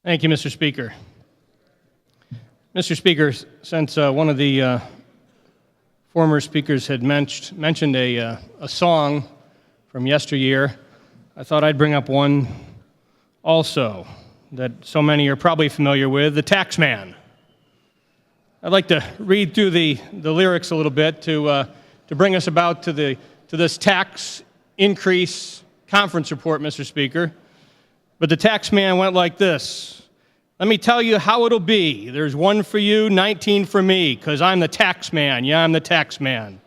Thank you, Mr. Speaker. Mr. Speaker, since one of the former speakers had mentioned a song from yesteryear, I thought I'd bring up one also that so many are probably familiar with, The Tax Man. I'd like to read through the lyrics a little bit to bring us about to this tax increase conference report, Mr. Speaker. But the tax man went like this. Let me tell you how it'll be. There's 1 for you, 19 for me, because I'm the tax man. Yeah, I'm the tax man.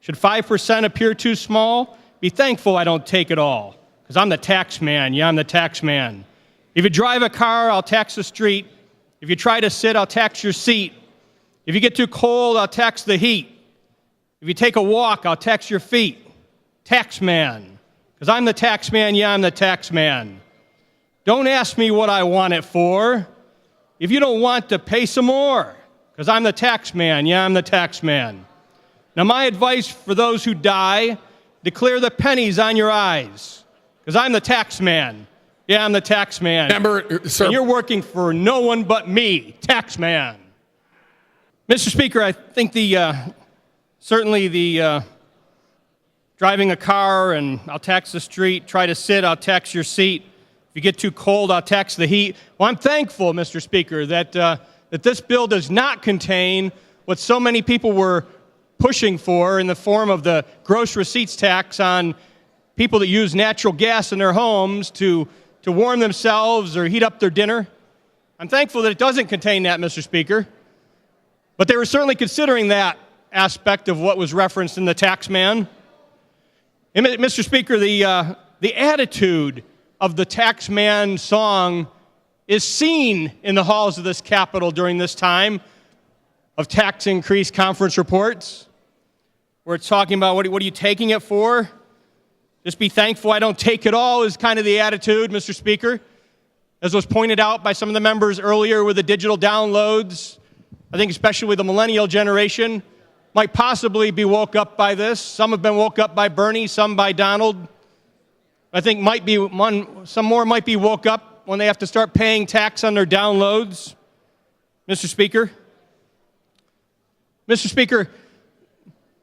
Should 5% appear too small? Be thankful I don't take it all, because I'm the tax man. Yeah, I'm the tax man. If you drive a car, I'll tax the street. If you try to sit, I'll tax your seat. If you get too cold, I'll tax the heat. If you take a walk, I'll tax your feet. Tax man, because I'm the tax man. Yeah, I'm the tax man. Don't ask me what I want it for. If you don't want to, pay some more, because I'm the tax man. Yeah, I'm the tax man. Now, my advice for those who die, declare the pennies on your eyes, because I'm the tax man. Yeah, I'm the tax man. Sir. And you're working for no one but me, tax man. Mr. Speaker, I think certainly the driving a car and I'll tax the street, try to sit, I'll tax your seat. If you get too cold, I'll tax the heat. Well, I'm thankful, Mr. Speaker, that this bill does not contain what so many people were pushing for in the form of the gross receipts tax on people that use natural gas in their homes to warm themselves or heat up their dinner. I'm thankful that it doesn't contain that, Mr. Speaker. But they were certainly considering that aspect of what was referenced in the tax man. And Mr. Speaker, the attitude of the tax man song is seen in the halls of this Capitol during this time of tax increase conference reports, where it's talking about what are you taking it for? Just be thankful I don't take it all is kind of the attitude, Mr. Speaker. As was pointed out by some of the members earlier with the digital downloads, I think especially the millennial generation might possibly be woke up by this. Some have been woke up by Bernie, some by Donald. I think some more might be woke up when they have to start paying tax on their downloads. Mr. Speaker,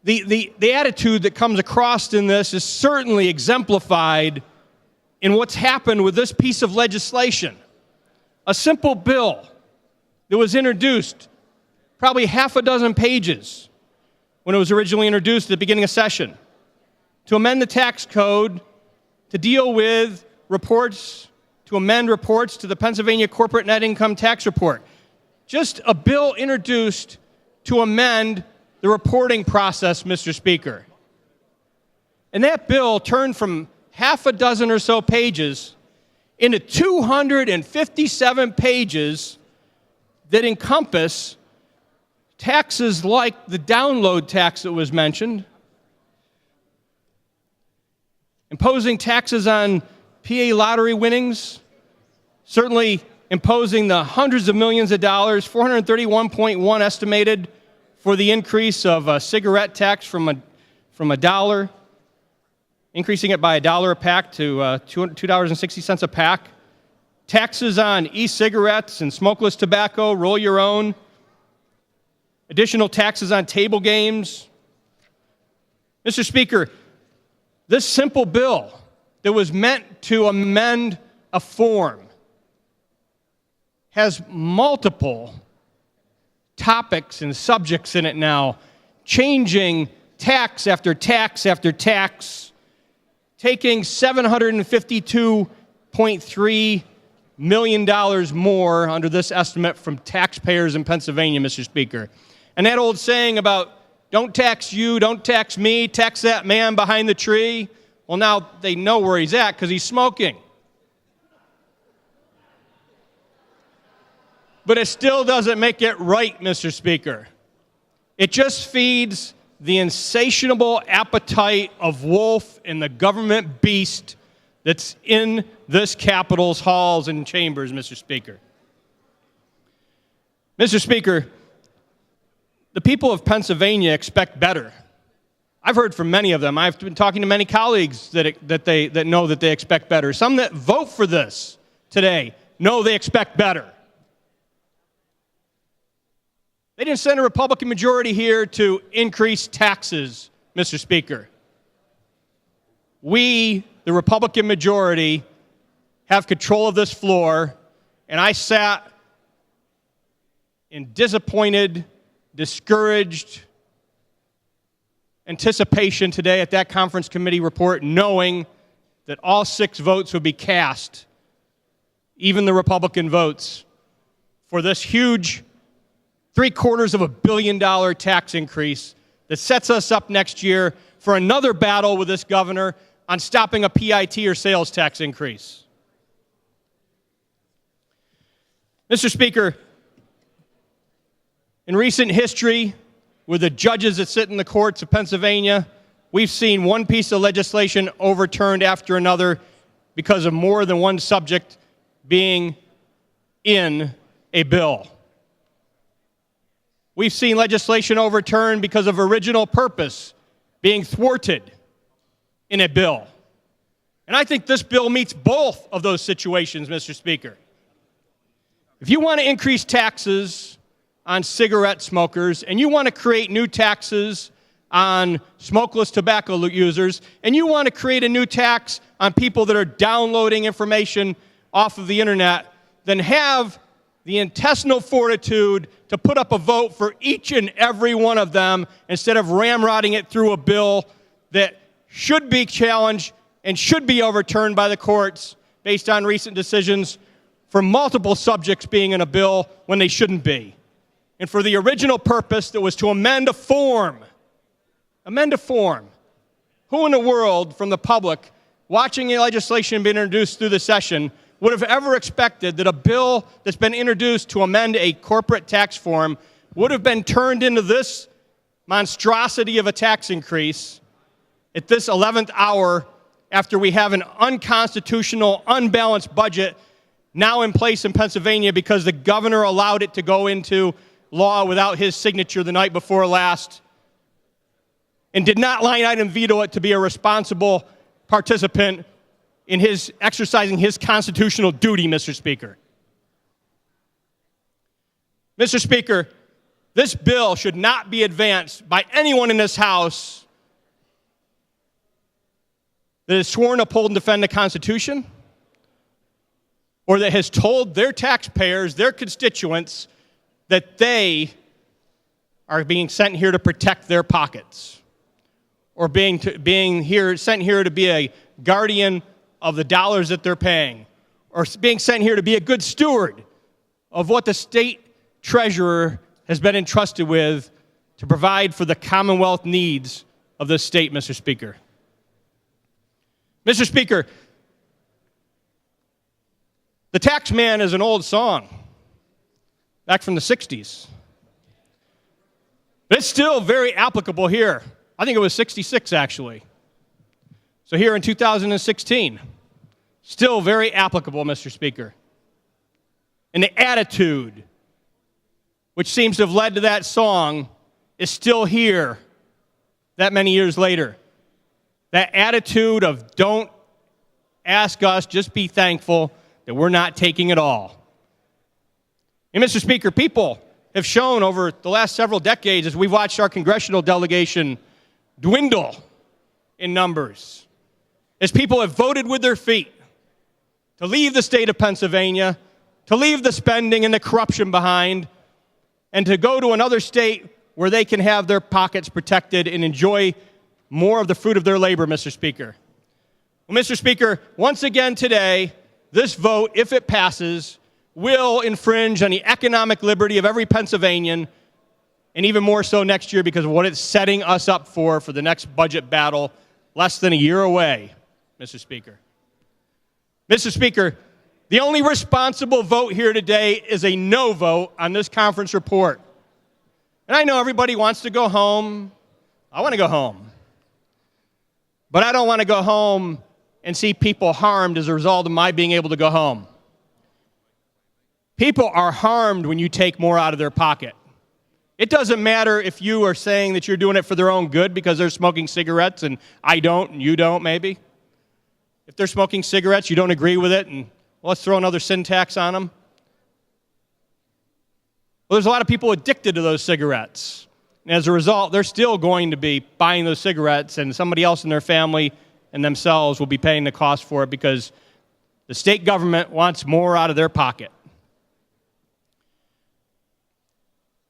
the attitude that comes across in this is certainly exemplified in what's happened with this piece of legislation. A simple bill that was introduced, probably half a dozen pages when it was originally introduced at the beginning of session, to amend the tax code to deal with reports, to amend reports to the Pennsylvania Corporate Net Income Tax Report. Just a bill introduced to amend the reporting process, Mr. Speaker. And that bill turned from half a dozen or so pages into 257 pages that encompass taxes like the download tax that was mentioned, imposing taxes on PA lottery winnings, certainly imposing the hundreds of millions of dollars, 431.1 estimated for the increase of a cigarette tax from a dollar, increasing it by $1 a pack to $2.60 a pack. Taxes on e-cigarettes and smokeless tobacco, roll your own. Additional taxes on table games. Mr. Speaker, this simple bill that was meant to amend a form has multiple topics and subjects in it now, changing tax after tax after tax, taking $752.3 million more under this estimate from taxpayers in Pennsylvania, Mr. Speaker. And that old saying about don't tax you, don't tax me, tax that man behind the tree. Well, now they know where he's at because he's smoking. But it still doesn't make it right, Mr. Speaker. It just feeds the insatiable appetite of wolf and the government beast that's in this Capitol's halls and chambers, Mr. Speaker. Mr. Speaker, the people of Pennsylvania expect better. I've heard from many of them. I've been talking to many colleagues that know that they expect better. Some that vote for this today No, they expect better. They didn't send a Republican majority here to increase taxes, Mr. Speaker. We, the Republican majority, have control of this floor, and I sat in disappointed, discouraged anticipation today at that conference committee report, knowing that all 6 votes would be cast, even the Republican votes, for this huge $750 million tax increase that sets us up next year for another battle with this governor on stopping a PIT or sales tax increase. Mr. Speaker, in recent history, with the judges that sit in the courts of Pennsylvania, we've seen one piece of legislation overturned after another because of more than one subject being in a bill. We've seen legislation overturned because of original purpose being thwarted in a bill. And I think this bill meets both of those situations, Mr. Speaker. If you want to increase taxes on cigarette smokers, and you want to create new taxes on smokeless tobacco users, and you want to create a new tax on people that are downloading information off of the internet, then have the intestinal fortitude to put up a vote for each and every one of them instead of ramrodding it through a bill that should be challenged and should be overturned by the courts based on recent decisions for multiple subjects being in a bill when they shouldn't be. And for the original purpose that was to amend a form. Amend a form. Who in the world from the public watching the legislation being introduced through the session would have ever expected that a bill that's been introduced to amend a corporate tax form would have been turned into this monstrosity of a tax increase at this 11th hour after we have an unconstitutional, unbalanced budget now in place in Pennsylvania because the governor allowed it to go into law without his signature the night before last and did not line item veto it to be a responsible participant in his exercising his constitutional duty, Mr. Speaker. Mr. Speaker, this bill should not be advanced by anyone in this House that is sworn to uphold and defend the Constitution or that has told their taxpayers, their constituents, that they are being sent here to protect their pockets or sent here to be a guardian of the dollars that they're paying or being sent here to be a good steward of what the state treasurer has been entrusted with to provide for the Commonwealth needs of this state, Mr. Speaker. Mr. Speaker, the tax man is an old song back from the 60s. But it's still very applicable here. I think it was 66, actually. So here in 2016, still very applicable, Mr. Speaker. And the attitude, which seems to have led to that song, is still here that many years later. That attitude of don't ask us, just be thankful that we're not taking it all. And Mr. Speaker, people have shown over the last several decades as we've watched our congressional delegation dwindle in numbers, as people have voted with their feet to leave the state of Pennsylvania, to leave the spending and the corruption behind, and to go to another state where they can have their pockets protected and enjoy more of the fruit of their labor, Mr. Speaker. Well, Mr. Speaker, once again today, this vote, if it passes, will infringe on the economic liberty of every Pennsylvanian, and even more so next year because of what it's setting us up for the next budget battle less than a year away, Mr. Speaker. Mr. Speaker, the only responsible vote here today is a no vote on this conference report. And I know everybody wants to go home. I want to go home. But I don't want to go home and see people harmed as a result of my being able to go home. People are harmed when you take more out of their pocket. It doesn't matter if you are saying that you're doing it for their own good because they're smoking cigarettes and I don't and you don't maybe. If they're smoking cigarettes, you don't agree with it and Well, let's throw another sin tax on them. Well, there's a lot of people addicted to those cigarettes. And as a result, they're still going to be buying those cigarettes, and somebody else in their family and themselves will be paying the cost for it because the state government wants more out of their pocket.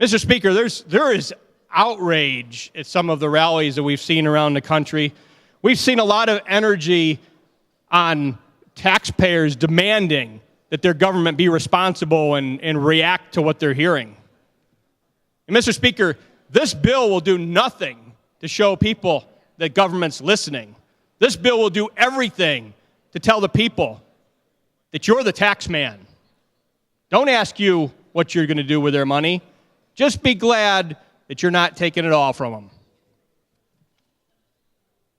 Mr. Speaker, there is outrage at some of the rallies that we've seen around the country. We've seen a lot of energy on taxpayers demanding that their government be responsible and react to what they're hearing. And Mr. Speaker, this bill will do nothing to show people that government's listening. This bill will do everything to tell the people that you're the tax man. Don't ask you what you're going to do with their money. Just be glad that you're not taking it all from them.